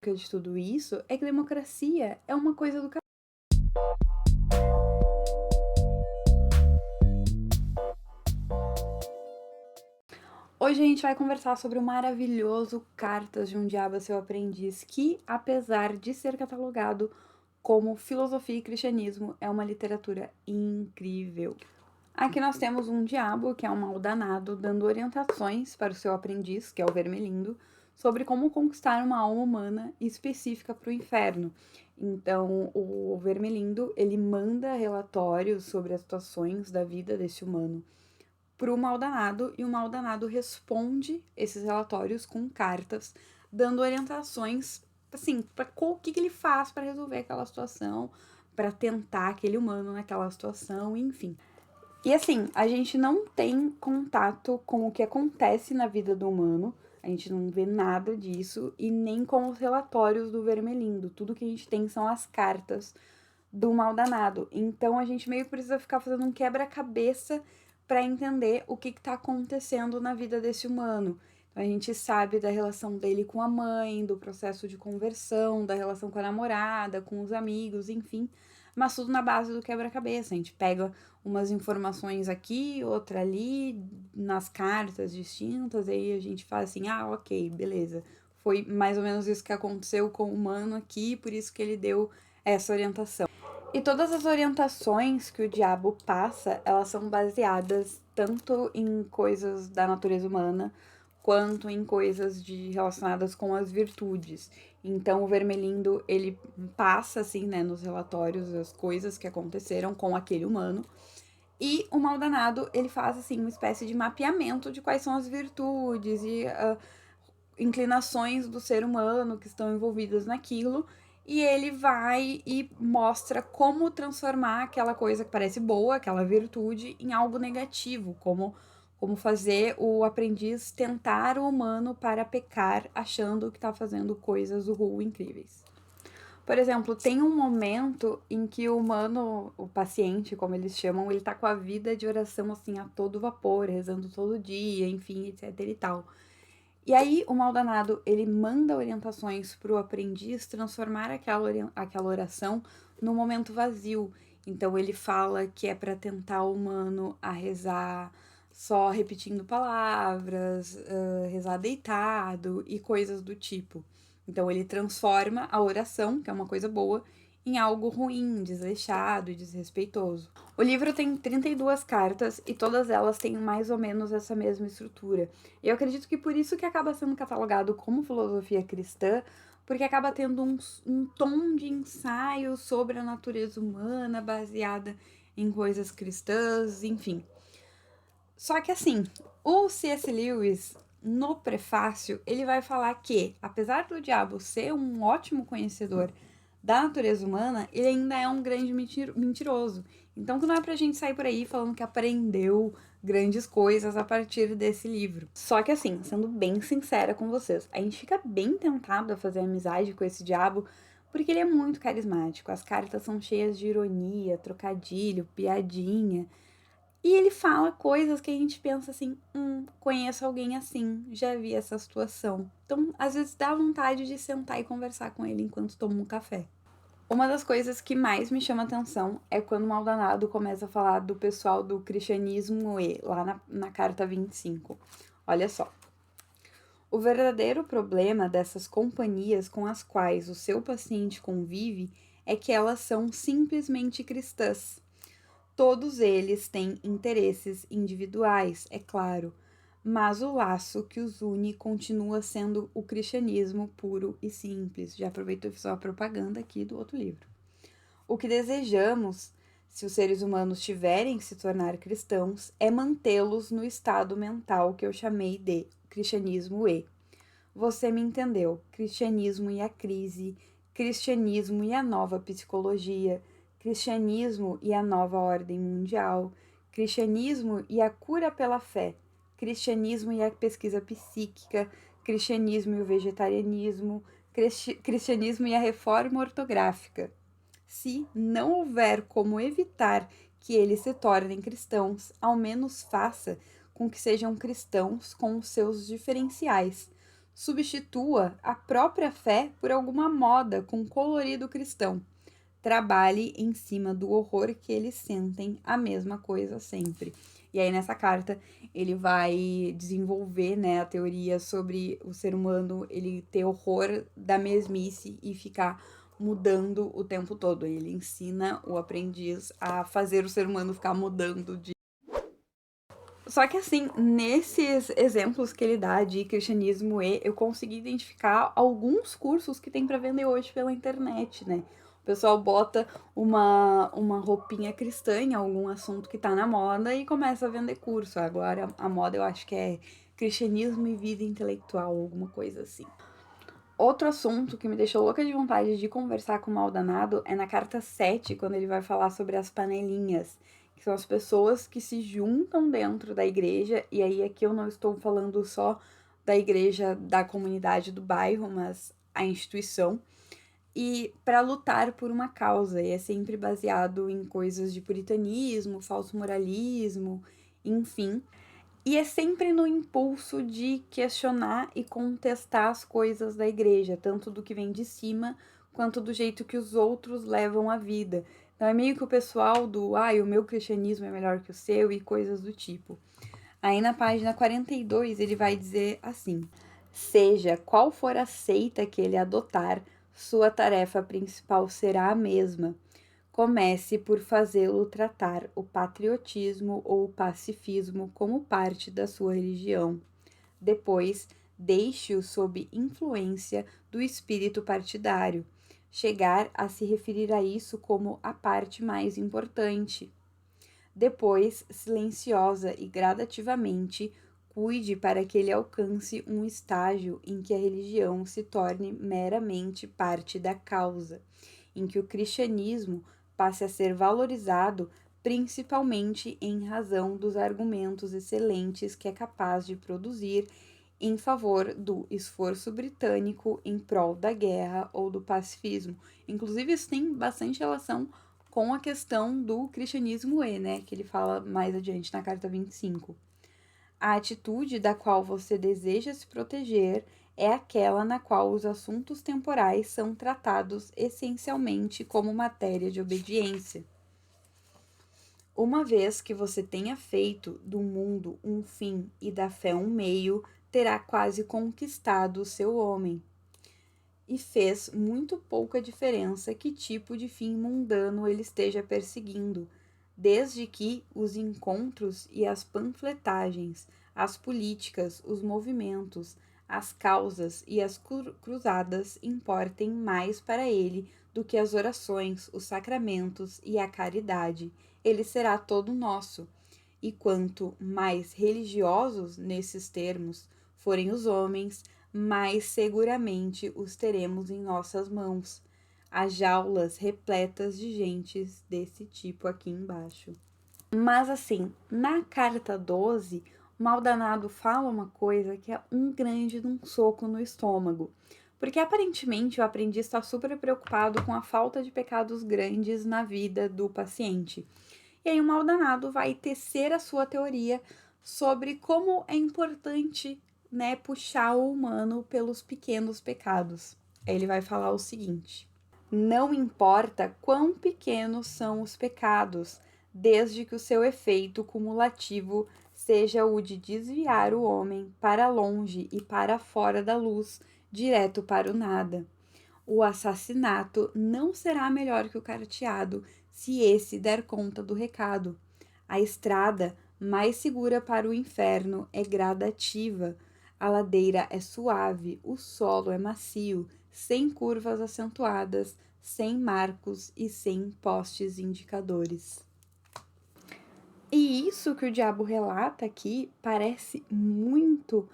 de tudo isso é que democracia é uma coisa do Hoje a gente vai conversar sobre o maravilhoso Cartas de um Diabo a Seu Aprendiz, que, apesar de ser catalogado como filosofia e cristianismo, é uma literatura incrível. Aqui nós temos um diabo, que é um mal danado, dando orientações para o seu aprendiz, que é o Vermelindo, sobre como conquistar uma alma humana específica para o inferno. Então, o Vermelindo, ele manda relatórios sobre as situações da vida desse humano para o Maldanado e o Maldanado responde esses relatórios com cartas, dando orientações, assim, para o que ele faz para resolver aquela situação, para tentar aquele humano naquela situação, enfim. E assim, a gente não tem contato com o que acontece na vida do humano, a gente não vê nada disso, e nem com os relatórios do Vermelindo. Tudo que a gente tem são as cartas do Maldanado. Então a gente meio que precisa ficar fazendo um quebra-cabeça para entender o que está acontecendo na vida desse humano. Então a gente sabe da relação dele com a mãe, do processo de conversão, da relação com a namorada, com os amigos, enfim, mas tudo na base do quebra-cabeça. A gente pega umas informações aqui, outra ali, nas cartas distintas, e aí a gente fala assim: ah, ok, beleza. Foi mais ou menos isso que aconteceu com o humano aqui, por isso que ele deu essa orientação. E todas as orientações que o diabo passa, elas são baseadas tanto em coisas da natureza humana, quanto em coisas relacionadas com as virtudes. Então, o Vermelindo, ele passa, assim, né, nos relatórios as coisas que aconteceram com aquele humano. E o Maldanado, ele faz, assim, uma espécie de mapeamento de quais são as virtudes e inclinações do ser humano que estão envolvidas naquilo, e ele vai e mostra como transformar aquela coisa que parece boa, aquela virtude, em algo negativo, como fazer o aprendiz tentar o humano para pecar, achando que está fazendo coisas incríveis. Por exemplo, tem um momento em que o humano, o paciente, como eles chamam, ele tá com a vida de oração assim a todo vapor, rezando todo dia, enfim, etc e tal. E aí, o Maldanado, ele manda orientações para o aprendiz transformar aquela oração num momento vazio. Então, ele fala que é para tentar o humano a rezar só repetindo palavras, rezar deitado e coisas do tipo. Então, ele transforma a oração, que é uma coisa boa, em algo ruim, desleixado e desrespeitoso. O livro tem 32 cartas e todas elas têm mais ou menos essa mesma estrutura. E eu acredito que por isso que acaba sendo catalogado como filosofia cristã, porque acaba tendo um tom de ensaio sobre a natureza humana, baseada em coisas cristãs, enfim. Só que assim, o C.S. Lewis, no prefácio, ele vai falar que, apesar do diabo ser um ótimo conhecedor da natureza humana, ele ainda é um grande mentiroso. Então, que não é pra gente sair por aí falando que aprendeu grandes coisas a partir desse livro. Só que assim, sendo bem sincera com vocês, a gente fica bem tentado a fazer amizade com esse diabo, porque ele é muito carismático. As cartas são cheias de ironia, trocadilho, piadinha. E ele fala coisas que a gente pensa assim, conheço alguém assim, já vi essa situação. Então, às vezes dá vontade de sentar e conversar com ele enquanto toma um café. Uma das coisas que mais me chama atenção é quando o Maldonado começa a falar do pessoal do cristianismo lá na carta 25. Olha só. O verdadeiro problema dessas companhias com as quais o seu paciente convive é que elas são simplesmente cristãs. Todos eles têm interesses individuais, é claro, mas o laço que os une continua sendo o cristianismo puro e simples. Já aproveitou e fiz uma propaganda aqui do outro livro. O que desejamos, se os seres humanos tiverem que se tornar cristãos, é mantê-los no estado mental que eu chamei de cristianismo e. Você me entendeu? Cristianismo e a crise, cristianismo e a nova psicologia, cristianismo e a nova ordem mundial, cristianismo e a cura pela fé, cristianismo e a pesquisa psíquica, cristianismo e o vegetarianismo, cristianismo e a reforma ortográfica. Se não houver como evitar que eles se tornem cristãos, ao menos faça com que sejam cristãos com os seus diferenciais. Substitua a própria fé por alguma moda com colorido cristão. Trabalhe em cima do horror que eles sentem a mesma coisa sempre. E aí, nessa carta, ele vai desenvolver, né, a teoria sobre o ser humano ele ter horror da mesmice e ficar mudando o tempo todo. Ele ensina o aprendiz a fazer o ser humano ficar mudando de. Só que assim, nesses exemplos que ele dá de cristianismo eu consegui identificar alguns cursos que tem para vender hoje pela internet, né? O pessoal bota uma roupinha cristã em algum assunto que tá na moda e começa a vender curso. Agora a moda eu acho que é cristianismo e vida intelectual, alguma coisa assim. Outro assunto que me deixou louca de vontade de conversar com o Maldanado é na carta 7, quando ele vai falar sobre as panelinhas, que são as pessoas que se juntam dentro da igreja, e aí aqui eu não estou falando só da igreja da comunidade do bairro, mas a instituição, e para lutar por uma causa, e é sempre baseado em coisas de puritanismo, falso moralismo, enfim. E é sempre no impulso de questionar e contestar as coisas da igreja, tanto do que vem de cima, quanto do jeito que os outros levam a vida. Então é meio que o pessoal do, o meu cristianismo é melhor que o seu e coisas do tipo. Aí na página 42 ele vai dizer assim: seja qual for a seita que ele adotar, sua tarefa principal será a mesma. Comece por fazê-lo tratar o patriotismo ou o pacifismo como parte da sua religião. Depois, deixe-o sob influência do espírito partidário, chegar a se referir a isso como a parte mais importante. Depois, silenciosa e gradativamente, cuide para que ele alcance um estágio em que a religião se torne meramente parte da causa, em que o cristianismo passe a ser valorizado principalmente em razão dos argumentos excelentes que é capaz de produzir em favor do esforço britânico em prol da guerra ou do pacifismo. Inclusive, isso tem bastante relação com a questão do cristianismo né, que ele fala mais adiante na carta 25. A atitude da qual você deseja se proteger é aquela na qual os assuntos temporais são tratados essencialmente como matéria de obediência. Uma vez que você tenha feito do mundo um fim e da fé um meio, terá quase conquistado o seu homem. E fez muito pouca diferença que tipo de fim mundano ele esteja perseguindo, desde que os encontros e as panfletagens, as políticas, os movimentos, as causas e as cruzadas importem mais para ele do que as orações, os sacramentos e a caridade. Ele será todo nosso. E quanto mais religiosos nesses termos forem os homens, mais seguramente os teremos em nossas mãos. As jaulas repletas de gentes desse tipo aqui embaixo. Mas assim, na carta 12, o Maldanado fala uma coisa que é um grande soco no estômago. Porque aparentemente o aprendiz está super preocupado com a falta de pecados grandes na vida do paciente. E aí o Maldanado vai tecer a sua teoria sobre como é importante, né, puxar o humano pelos pequenos pecados. Aí ele vai falar o seguinte: não importa quão pequenos são os pecados, desde que o seu efeito cumulativo seja o de desviar o homem para longe e para fora da luz, direto para o nada. O assassinato não será melhor que o carteado se esse der conta do recado. A estrada mais segura para o inferno é gradativa. A ladeira é suave, o solo é macio, sem curvas acentuadas, sem marcos e sem postes indicadores. E isso que o diabo relata aqui parece muito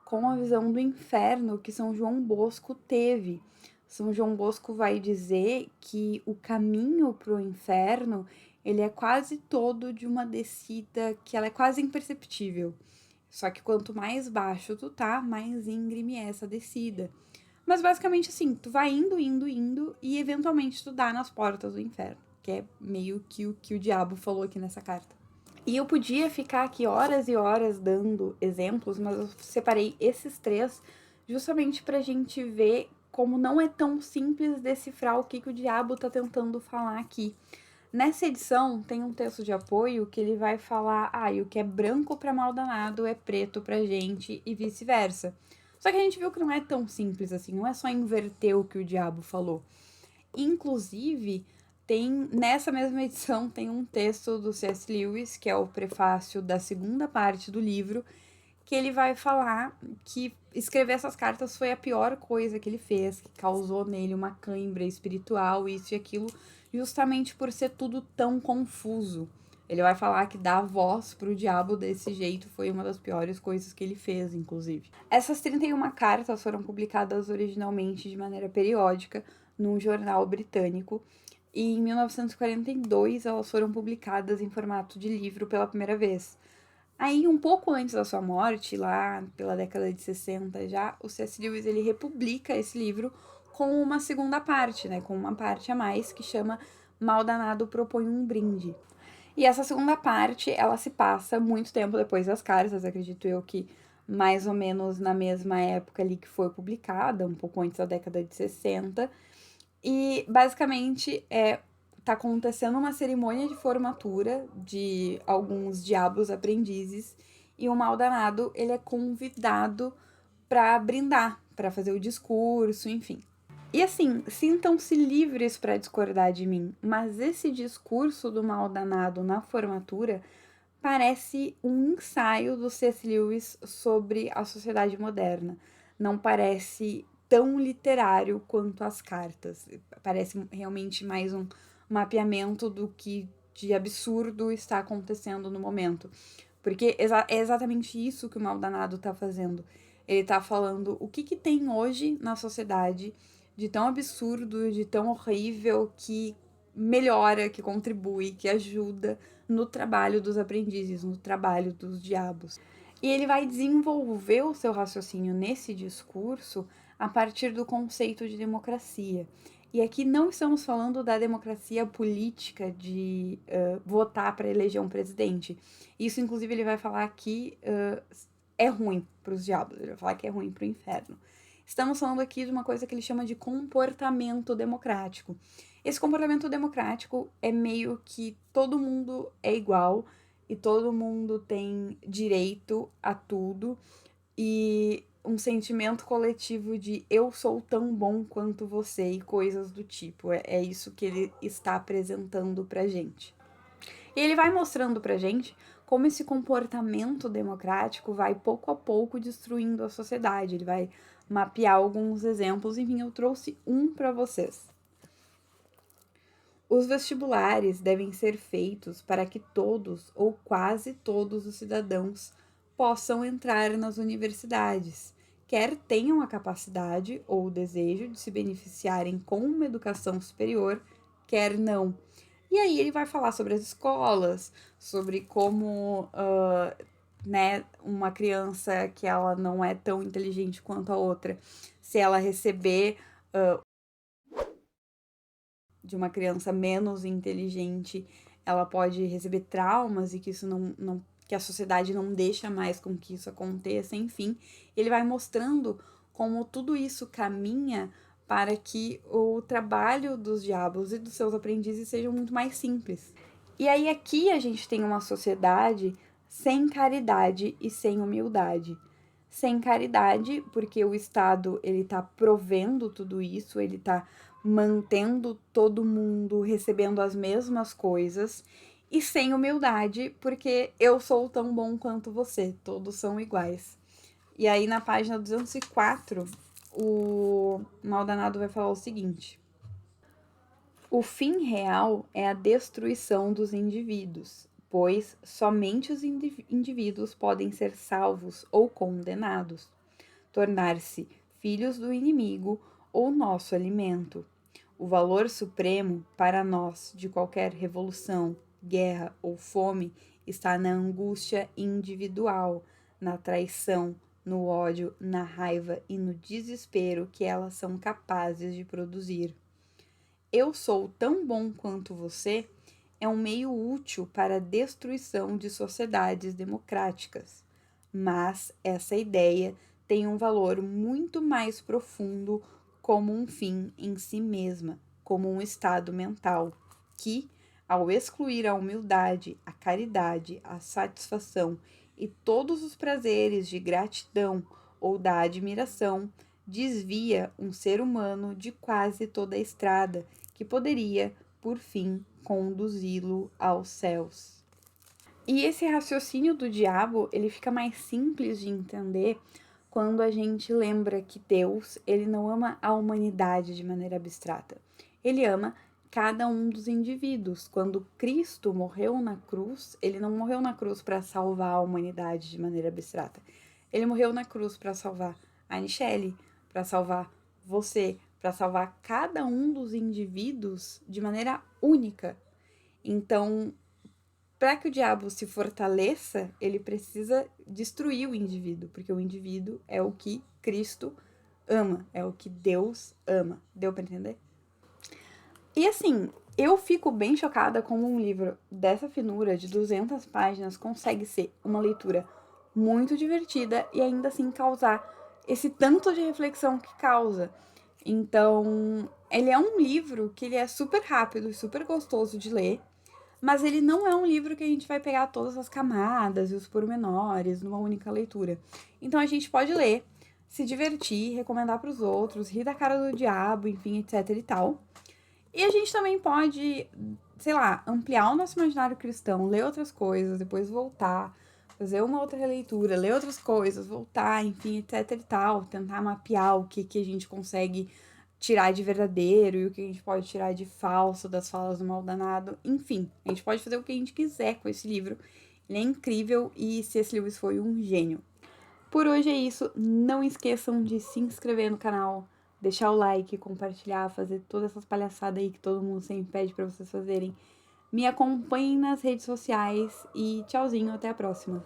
com a visão do inferno que São João Bosco teve. São João Bosco vai dizer que o caminho para o inferno ele é quase todo de uma descida que ela é quase imperceptível. Só que quanto mais baixo tu tá, mais íngreme é essa descida. Mas basicamente assim, tu vai indo, indo, indo e eventualmente tu dá nas portas do inferno, que é meio que o que o diabo falou aqui nessa carta. E eu podia ficar aqui horas e horas dando exemplos, mas eu separei esses três justamente para a gente ver como não é tão simples decifrar o que o diabo está tentando falar aqui. Nessa edição tem um texto de apoio que ele vai falar, e o que é branco para mal danado é preto pra gente e vice-versa. Só que a gente viu que não é tão simples assim, não é só inverter o que o diabo falou. Inclusive, nessa mesma edição tem um texto do C.S. Lewis, que é o prefácio da segunda parte do livro, que ele vai falar que escrever essas cartas foi a pior coisa que ele fez, que causou nele uma cãibra espiritual, isso e aquilo, justamente por ser tudo tão confuso. Ele vai falar que dar voz pro diabo desse jeito foi uma das piores coisas que ele fez, inclusive. Essas 31 cartas foram publicadas originalmente de maneira periódica num jornal britânico, e em 1942 elas foram publicadas em formato de livro pela primeira vez. Aí, um pouco antes da sua morte, lá pela década de 60 já, o C.S. Lewis ele republica esse livro com uma segunda parte, né? Com uma parte a mais que chama Mal Danado Propõe um Brinde. E essa segunda parte, ela se passa muito tempo depois das cartas, acredito eu que mais ou menos na mesma época ali que foi publicada, um pouco antes da década de 60. E basicamente tá acontecendo uma cerimônia de formatura de alguns diabos aprendizes e o mal danado ele é convidado para brindar, para fazer o discurso, enfim. E assim, sintam-se livres para discordar de mim, mas esse discurso do mal danado na formatura parece um ensaio do C.S. Lewis sobre a sociedade moderna. Não parece tão literário quanto as cartas. Parece realmente mais um mapeamento do que de absurdo está acontecendo no momento. Porque é exatamente isso que o mal danado está fazendo. Ele está falando o que tem hoje na sociedade de tão absurdo, de tão horrível, que melhora, que contribui, que ajuda no trabalho dos aprendizes, no trabalho dos diabos. E ele vai desenvolver o seu raciocínio nesse discurso a partir do conceito de democracia. E aqui não estamos falando da democracia política de votar para eleger um presidente. Isso, inclusive, ele vai falar que é ruim para os diabos, ele vai falar que é ruim para o inferno. Estamos falando aqui de uma coisa que ele chama de comportamento democrático. Esse comportamento democrático é meio que todo mundo é igual e todo mundo tem direito a tudo e um sentimento coletivo de eu sou tão bom quanto você e coisas do tipo. É isso que ele está apresentando pra gente. E ele vai mostrando pra gente como esse comportamento democrático vai pouco a pouco destruindo a sociedade. Ele vai mapear alguns exemplos, enfim, eu trouxe um para vocês. Os vestibulares devem ser feitos para que todos ou quase todos os cidadãos possam entrar nas universidades, quer tenham a capacidade ou o desejo de se beneficiarem com uma educação superior, quer não. E aí ele vai falar sobre as escolas, sobre como né, uma criança que ela não é tão inteligente quanto a outra, se ela receber de uma criança menos inteligente, ela pode receber traumas e que isso não que a sociedade não deixa mais com que isso aconteça, enfim. Ele vai mostrando como tudo isso caminha para que o trabalho dos diabos e dos seus aprendizes sejam muito mais simples. E aí aqui a gente tem uma sociedade sem caridade e sem humildade. Sem caridade, porque o Estado ele tá provendo tudo isso, ele tá mantendo todo mundo recebendo as mesmas coisas, e sem humildade, porque eu sou tão bom quanto você, todos são iguais. E aí na página 204, o Maldanado vai falar o seguinte: o fim real é a destruição dos indivíduos, pois somente os indivíduos podem ser salvos ou condenados, tornar-se filhos do inimigo ou nosso alimento. O valor supremo para nós de qualquer revolução, guerra ou fome está na angústia individual, na traição, no ódio, na raiva e no desespero que elas são capazes de produzir. Eu sou tão bom quanto você é um meio útil para a destruição de sociedades democráticas, mas essa ideia tem um valor muito mais profundo como um fim em si mesma, como um estado mental que, ao excluir a humildade, a caridade, a satisfação e todos os prazeres de gratidão ou da admiração, desvia um ser humano de quase toda a estrada que poderia, por fim, conduzi-lo aos céus. E esse raciocínio do diabo, ele fica mais simples de entender quando a gente lembra que Deus, ele não ama a humanidade de maneira abstrata. Ele ama cada um dos indivíduos. Quando Cristo morreu na cruz, ele não morreu na cruz para salvar a humanidade de maneira abstrata. Ele morreu na cruz para salvar a Michelle, para salvar você, para salvar cada um dos indivíduos de maneira única. Então, para que o diabo se fortaleça, ele precisa destruir o indivíduo, porque o indivíduo é o que Cristo ama, é o que Deus ama. Deu para entender? E assim, eu fico bem chocada como um livro dessa finura, de 200 páginas, consegue ser uma leitura muito divertida e ainda assim causar esse tanto de reflexão que causa. Então, ele é um livro que ele é super rápido e super gostoso de ler, mas ele não é um livro que a gente vai pegar todas as camadas e os pormenores numa única leitura. Então a gente pode ler, se divertir, recomendar para os outros, rir da cara do diabo, enfim, etc e tal. E a gente também pode, sei lá, ampliar o nosso imaginário cristão, ler outras coisas, depois voltar, fazer uma outra releitura, ler outras coisas, voltar, enfim, etc e tal, tentar mapear o que a gente consegue tirar de verdadeiro e o que a gente pode tirar de falso das falas do mal danado. Enfim, a gente pode fazer o que a gente quiser com esse livro. Ele é incrível e C.S. Lewis foi um gênio. Por hoje é isso. Não esqueçam de se inscrever no canal, deixar o like, compartilhar, fazer todas essas palhaçadas aí que todo mundo sempre pede pra vocês fazerem. Me acompanhem nas redes sociais e tchauzinho, até a próxima.